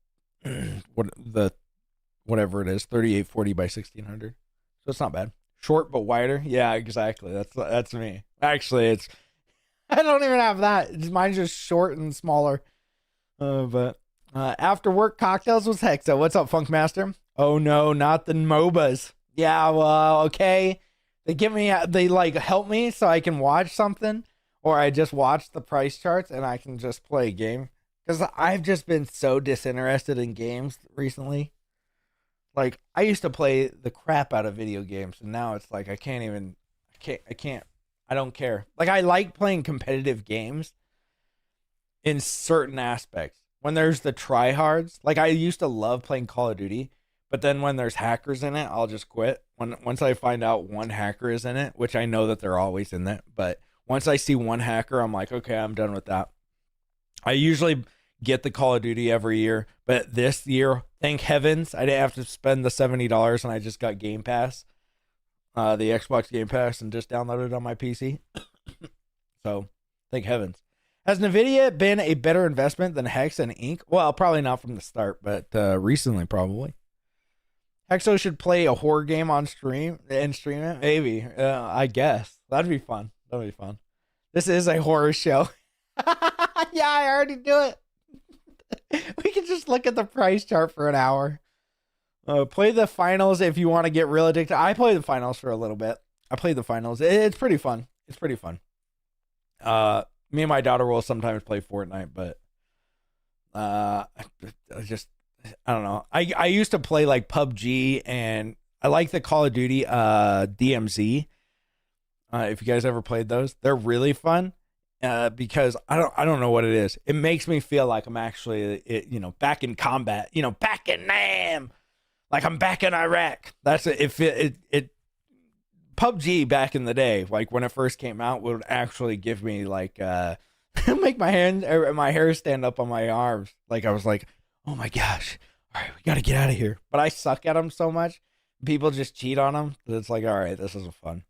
whatever it is, 3840 by 1600. So it's not bad. Short but wider. Yeah, exactly. That's me. Actually, I don't even have that. Mine's just short and smaller. But after work cocktails with Hexa. What's up, Funkmaster? Oh no, not the MOBAs. Yeah, well, okay. They like help me so I can watch something, or I just watch the price charts and I can just play a game. Because I've just been so disinterested in games recently. Like I used to play the crap out of video games, and now it's like I don't care. Like I like playing competitive games in certain aspects. When there's the tryhards, like I used to love playing Call of Duty, but then when there's hackers in it, I'll just quit. Once I find out one hacker is in it, which I know that they're always in it, but Once I see one hacker, I'm like, okay, I'm done with that. I usually get the Call of Duty every year, but this year, thank heavens, I didn't have to spend the $70 and I just got Game Pass, the Xbox Game Pass, and just downloaded it on my PC. So, thank heavens. Has Nvidia been a better investment than Hex and Inc? Well, probably not from the start, but recently probably. Hexo should play a horror game on stream and stream it. Maybe, I guess that'd be fun. That'd be fun. This is a horror show. Yeah, I already do it. We can just look at the price chart for an hour. Play the finals if you want to get real addicted. I play the finals for a little bit. I played the finals. It's pretty fun. It's pretty fun. Me and my daughter will sometimes play Fortnite, but I don't know. I used to play like PUBG, and I like the Call of Duty DMZ. If you guys ever played those, they're really fun. Because I don't know what it is. It makes me feel like I'm actually back in combat. Back in Nam, like I'm back in Iraq. That's it. PUBG back in the day, like when it first came out, would actually give me like make my hair stand up on my arms. Like I was like, oh my gosh, all right, we got to get out of here. But I suck at them so much. People just cheat on them. That it's like, all right, this isn't fun.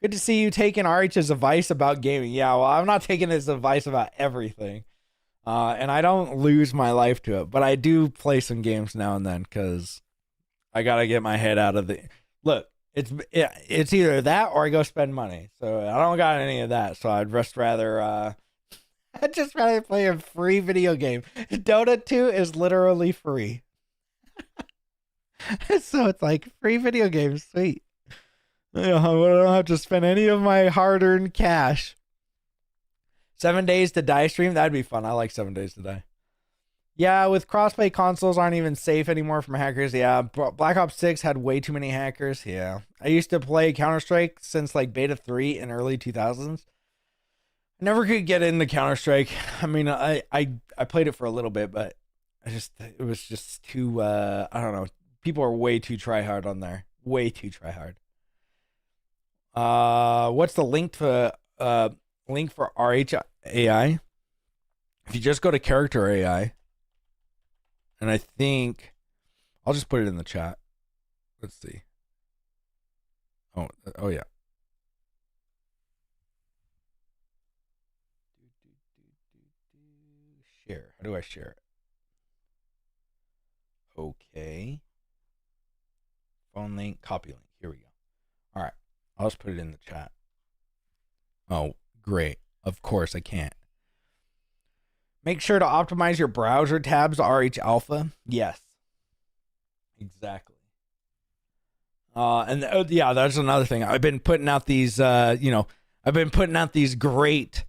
Good to see you taking RH's advice about gaming. Yeah, well, I'm not taking his advice about everything. And I don't lose my life to it. But I do play some games now and then because I got to get my head out of the... Look, it's either that or I go spend money. So I don't got any of that. So I'd just rather... I'd just rather play a free video game. Dota 2 is literally free. So it's like free video games. Sweet. I don't have to spend any of my hard-earned cash. 7 Days to Die stream? That'd be fun. I like 7 Days to Die. Yeah, with crossplay, consoles aren't even safe anymore from hackers. Yeah, Black Ops 6 had way too many hackers. Yeah. I used to play Counter-Strike since like Beta 3 in early 2000s. I never could get into Counter-Strike. I mean, I played it for a little bit, but it was just too, I don't know. People are way too try-hard on there. Way too try-hard. What's the link for RHAI? If you just go to character AI, and I think I'll just put it in the chat. Let's see. Oh yeah. Share. How do I share it? Okay. Phone link, copy link. Here we go. All right. I'll just put it in the chat. Oh, great. Of course I can't. Make sure to optimize your browser tabs to RH Alpha. Yes. Exactly. Yeah, that's another thing. I've been putting out these, I've been putting out these great,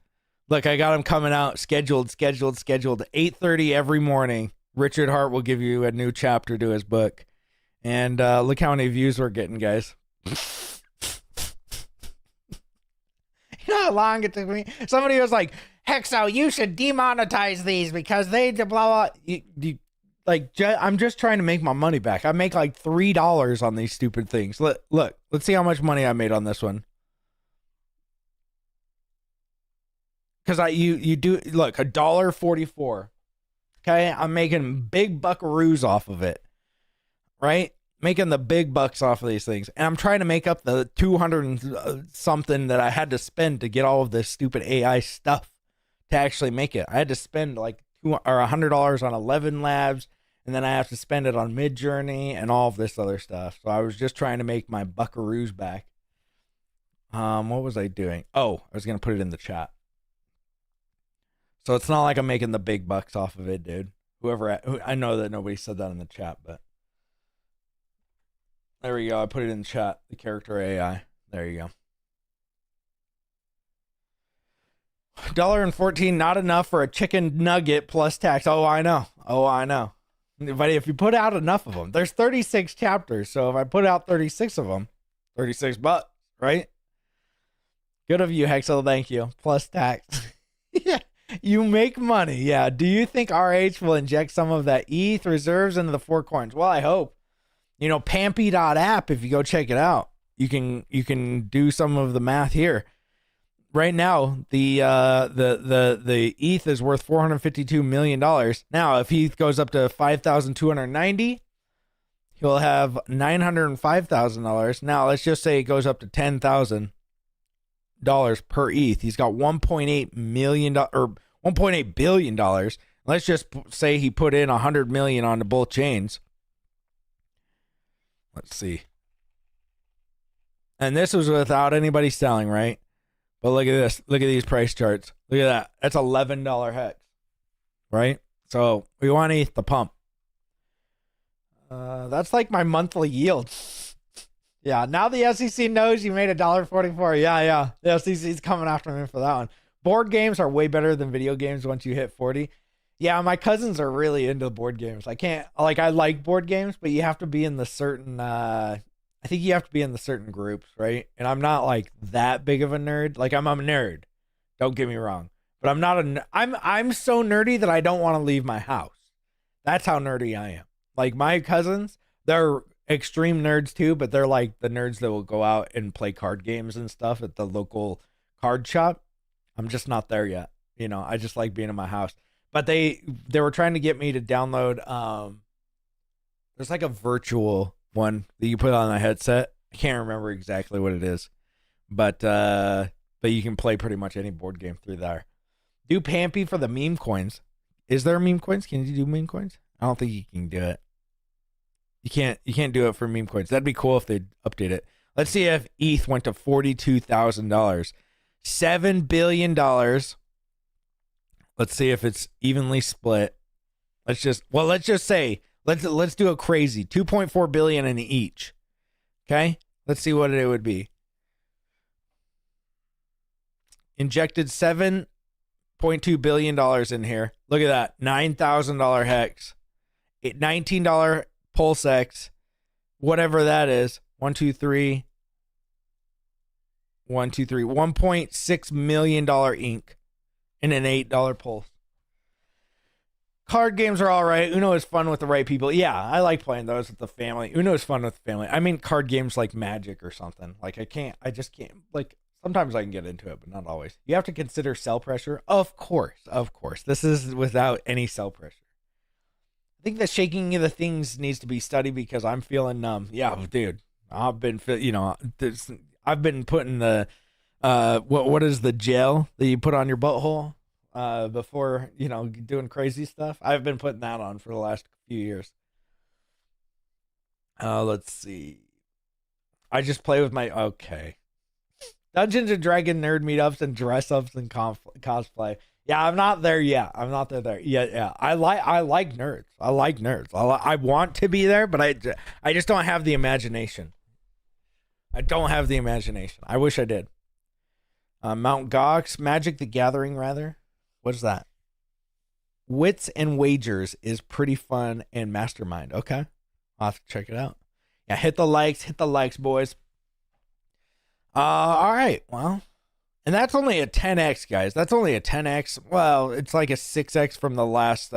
look, I got them coming out scheduled, 8:30 every morning. Richard Hart will give you a new chapter to his book. And look how many views we're getting, guys. You know how long it took me? Somebody was like, Hexo, you should demonetize these because they blah blah. I'm just trying to make my money back. I make like $3 on these stupid things. Look, let's see how much money I made on this one. Because you do look $1.44. Okay, I'm making big buckaroos off of it, right? Making the big bucks off of these things, and I'm trying to make up the 200 and something that I had to spend to get all of this stupid AI stuff to actually make it. I had to spend like $100 on 11 Labs, and then I have to spend it on Midjourney and all of this other stuff. So I was just trying to make my buckaroos back. What was I doing? Oh, I was gonna put it in the chat. So it's not like I'm making the big bucks off of it, dude. I know that nobody said that in the chat, but. There we go. I put it in the chat. The character AI. There you go. $1.14, not enough for a chicken nugget plus tax. Oh, I know. But if you put out enough of them, there's 36 chapters. So if I put out 36 of them, $36, right? Good of you, Hexel. Thank you. Plus tax. Yeah. You make money. Yeah. Do you think RH will inject some of that ETH reserves into the 4 coins? Well, I hope. Pampy.app, if you go check it out, you can do some of the math here. right now the ETH is worth $452 million. Now, if ETH goes up to 5,290, he'll have $905,000. Now, let's just say it goes up to $10,000 per ETH. He's got $1.8 million or $1.8 billion. Let's just say he put in $100 million onto both chains. Let's see. And this was without anybody selling, right? But look at this. Look at these price charts. Look at that. That's $11 hex, right? So we want ETH to pump. That's like my monthly yield. Yeah, now the SEC knows you made $1.44. Yeah. The SEC's coming after me for that one. Board games are way better than video games once you hit 40. Yeah, my cousins are really into board games. I like board games, but you have to be in the certain I think you have to be in the certain groups, right? And I'm not like that big of a nerd. Like I'm a nerd. Don't get me wrong. But I'm so nerdy that I don't want to leave my house. That's how nerdy I am. Like my cousins, they're extreme nerds too, but they're like the nerds that will go out and play card games and stuff at the local card shop. I'm just not there yet. I just like being in my house. But they were trying to get me to download there's like a virtual one that you put on a headset. I can't remember exactly what it is. But you can play pretty much any board game through there. Do Pampy for the meme coins. Is there meme coins? Can you do meme coins? I don't think you can do it. You can't do it for meme coins. That'd be cool if they'd update it. Let's see if ETH went to $42,000. $7 billion. Let's see if it's evenly split. Let's just say let's do a crazy 2.4 billion in each. Okay? Let's see what it would be. Injected $7.2 billion in here. Look at that. $9,000 hex. $19 pulsex. Whatever that is. 1, 2, 3. 1, 2, 3. $1.6 million ink. And an $8 pulse. Card games are all right. Uno is fun with the right people. Yeah, I like playing those with the family. Uno is fun with the family. I mean, card games like Magic or something. Like, I just can't. Like, sometimes I can get into it, but not always. You have to consider sell pressure. Of course. This is without any sell pressure. I think the shaking of the things needs to be studied because I'm feeling numb. Yeah, dude. I've been putting the, what is the gel that you put on your butthole before doing crazy stuff? I've been putting that on for the last few years. Let's see. I just play with my Dungeons and Dragon nerd meetups and dress ups and cosplay. Yeah, I'm not there yet. Yeah. I like nerds. I want to be there, but I just don't have the imagination. I wish I did. Mount Gox, Magic the Gathering, rather. What is that? Wits and Wagers is pretty fun and mastermind. Okay. I'll have to check it out. Yeah, hit the likes, boys. All right. Well, and that's only a 10x, guys. That's only a 10x. Well, it's like a 6x from the last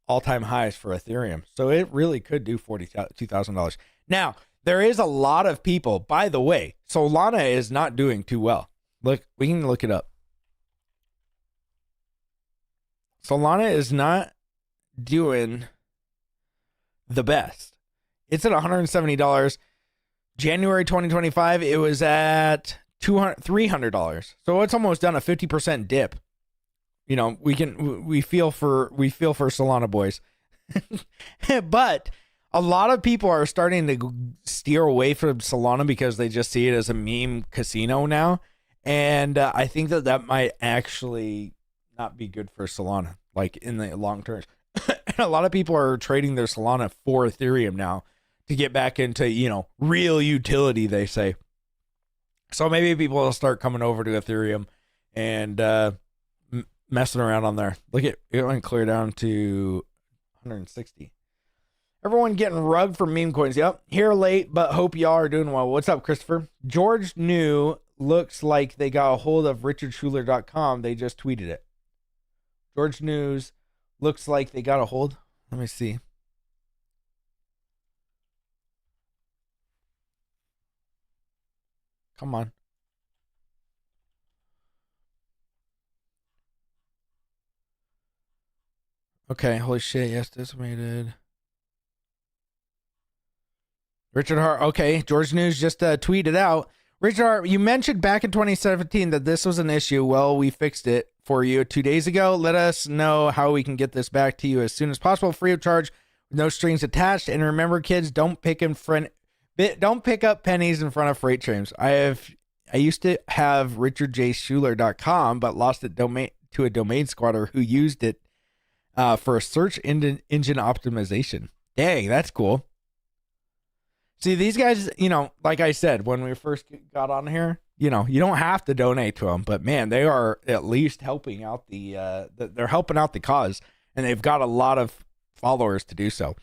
all-time highs for Ethereum. So it really could do $42,000. Now, there is a lot of people, by the way, Solana is not doing too well. Look, we can look it up. Solana is not doing the best. It's at $170. January 2025, it was at $300. So it's almost done a 50% dip. We feel for Solana boys. But a lot of people are starting to steer away from Solana because they just see it as a meme casino now. And I think that might actually not be good for Solana, like in the long term. And a lot of people are trading their Solana for Ethereum now to get back into, real utility, they say. So maybe people will start coming over to Ethereum and messing around on there. Look at it, went clear down to 160. Everyone getting rugged for meme coins. Yep. Here late, but hope y'all are doing well. What's up, Christopher? George New looks like they got a hold of richardschuler.com. They just tweeted it. George News looks like they got a hold. Let me see. Come on. Okay, holy shit, yes, decimated. Richard Hart, okay, George News just tweeted out. Richard Hart, you mentioned back in 2017 that this was an issue. Well, we fixed it for you 2 days ago. Let us know how we can get this back to you as soon as possible, free of charge, with no strings attached. And remember, kids, don't pick up pennies in front of freight trains. I used to have richardjschuler.com, but lost it to a domain squatter who used it for a search engine optimization. Dang, that's cool. See, these guys, like I said, when we first got on here, you don't have to donate to them, but man, they are at least helping out they're helping out the cause, and they've got a lot of followers to do so.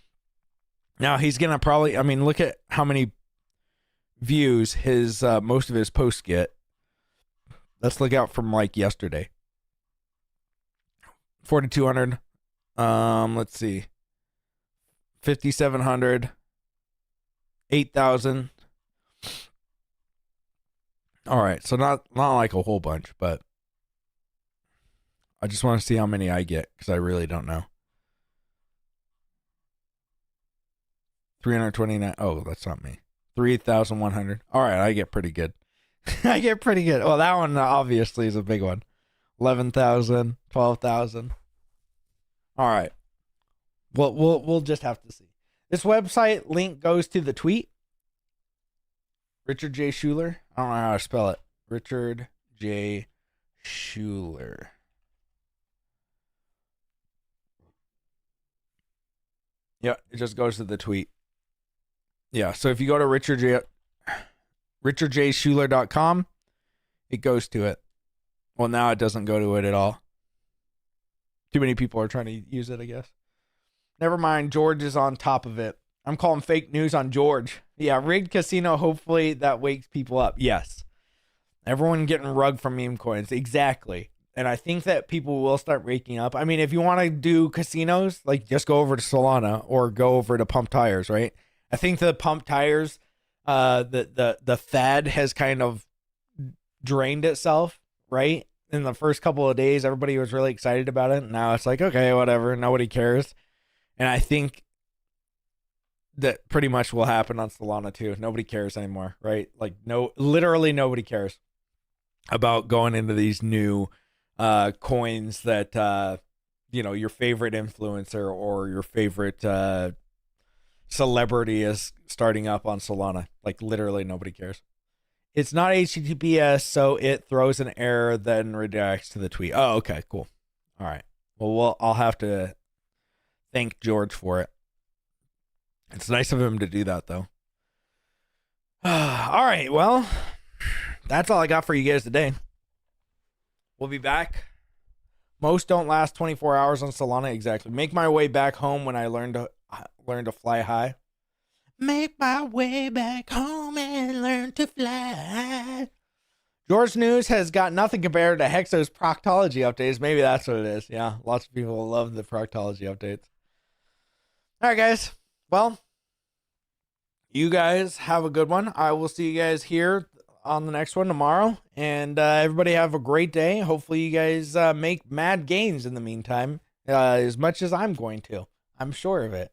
Now he's going to probably, look at how many views most of his posts get. Let's look out from like yesterday. 4,200. Let's see. 5,700. 8,000. All right, so not like a whole bunch, but I just want to see how many I get because I really don't know. 329. Oh, that's not me. 3,100. All right, I get pretty good. I get pretty good. Well, that one obviously is a big one. 11,000, 12,000. All right. Well, we'll just have to see. This website link goes to the tweet. Richard J. Schuler. I don't know how to spell it. Richard J. Schuler. Yeah, it just goes to the tweet. Yeah, so if you go to richardjschuler.com, it goes to it. Well, now it doesn't go to it at all. Too many people are trying to use it, I guess. Never mind, George is on top of it. I'm calling fake news on George. Yeah, rigged casino, hopefully that wakes people up. Yes. Everyone getting rugged from meme coins. Exactly. And I think that people will start waking up. If you want to do casinos, like just go over to Solana or go over to Pump Tires, right? I think the Pump Tires, the fad has kind of drained itself, right? In the first couple of days, everybody was really excited about it. Now it's like, okay, whatever. Nobody cares. And I think that pretty much will happen on Solana too. Nobody cares anymore, right? Like literally nobody cares about going into these new coins that your favorite influencer or your favorite celebrity is starting up on Solana. Like literally nobody cares. It's not HTTPS, so it throws an error then redirects to the tweet. Oh, okay, cool. All right. Well, I'll have to thank George for it. It's nice of him to do that, though. All right, well, that's all I got for you guys today. We'll be back. Most don't last 24 hours on Solana. Exactly. Make my way back home when I learn to fly high. Make my way back home and learn to fly. George News has got nothing compared to Hexo's proctology updates. Maybe that's what it is. Yeah, lots of people love the proctology updates. All right, guys. Well, you guys have a good one. I will see you guys here on the next one tomorrow. And everybody have a great day. Hopefully you guys make mad gains in the meantime, as much as I'm going to. I'm sure of it.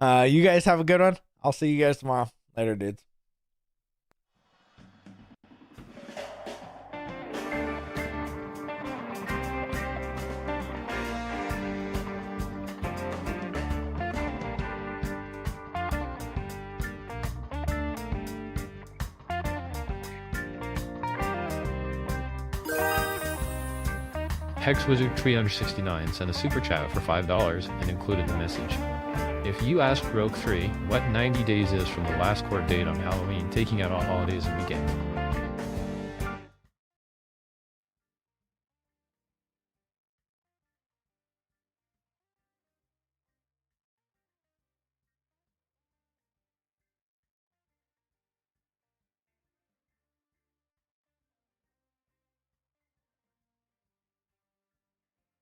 You guys have a good one. I'll see you guys tomorrow. Later, dudes. Hex Wizard 369 sent a super chat for $5 and included the message. If you ask Rogue 3 what 90 days is from the last court date on Halloween, taking out all holidays and weekend,